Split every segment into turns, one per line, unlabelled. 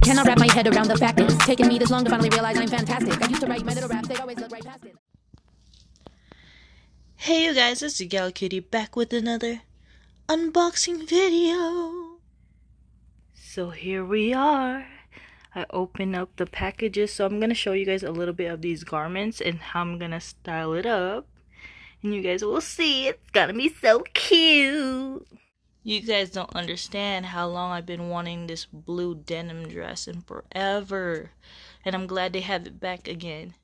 Cannot wrap my head around the fact it's taken me this long to finally realize I'm fantastic. I used to write my little raps, they'd always look right past it.
Hey you guys, it's ItzYoGyalCuTiE back with another unboxing video. So here we are. I opened up the packages, so I'm going to show you guys a little bit of these garments and how I'm going to style it up. And you guys will see, it's going to be so cute. You guys don't understand how long I've been wanting this blue denim dress and forever. And I'm glad they have it back again.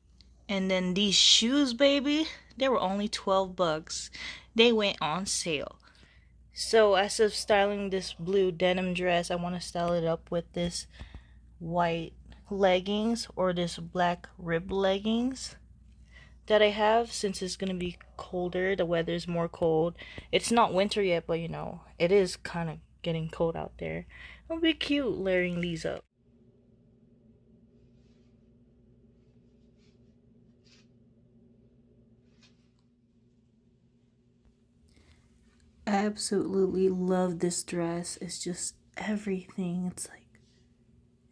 And then these shoes, baby, they were only 12 bucks. They went on sale. So as of styling this blue denim dress, I want to style it up with this white leggings or this black rib leggings that I have, since it's going to be colder. The weather's more cold. It's not winter yet, but you know, it is kind of getting cold out there. It'll be cute layering these up. I absolutely love this dress. It's just everything. It's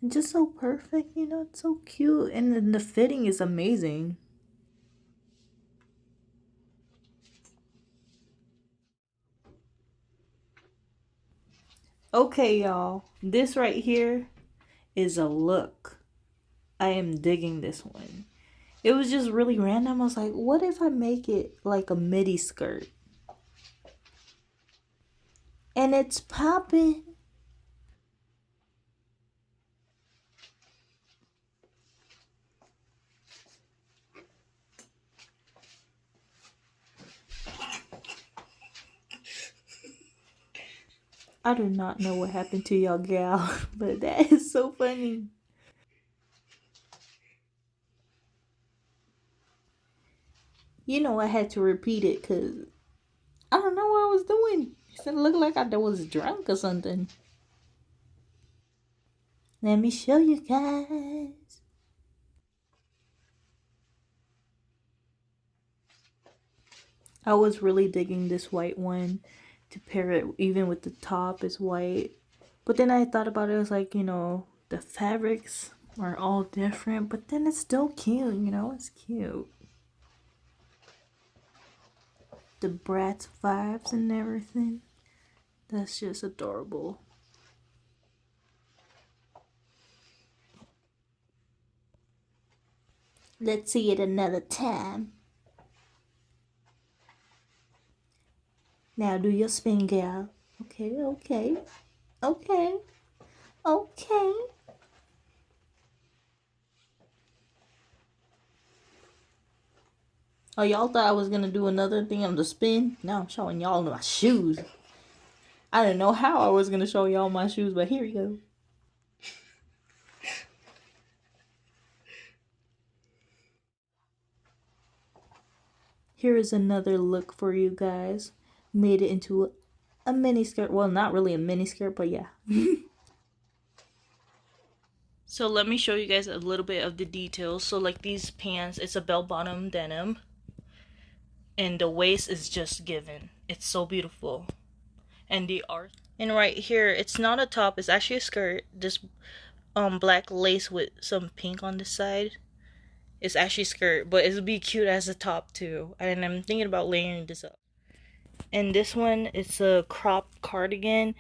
just so perfect, you know, it's so cute. And then the fitting is amazing. Okay, y'all. This right here is a look. I am digging this one. It was just really random. I was like, what if I make it like a midi skirt? And it's popping. I do not know what happened to y'all gal, but that is so funny. You know, I had to repeat it because I don't know what I was doing. It looked like I was drunk or something. Let me show you guys. I was really digging this white one to pair it even with the top is white. But then I thought about it, I was like, you know, the fabrics are all different, but then it's still cute, you know, it's cute. The BRATZ vibes and everything. That's just adorable. Let's see it another time. Now do your spin, gal. Okay, okay. Okay. Okay. Oh, y'all thought I was gonna do another thing on the spin? Now I'm showing y'all my shoes. I didn't know how I was gonna show y'all my shoes, but here you go. Here is another look for you guys. Made it into a mini skirt. Well, not really a mini skirt, but yeah. So let me show you guys a little bit of the details. So like these pants, it's a bell bottom denim. And the waist is just given. It's so beautiful. And the art. And right here, it's not a top, it's actually a skirt. This black lace with some pink on this side. It's actually a skirt, but it'll be cute as a top too. And I'm thinking about layering this up. And this one, it's a crop cardigan.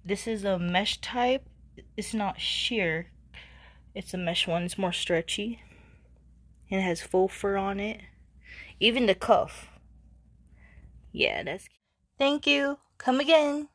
This is a mesh type. It's not sheer. It's a mesh one. It's more stretchy. And it has faux fur on it. Even the cuff. Yeah, that's cute. Thank you. Come again.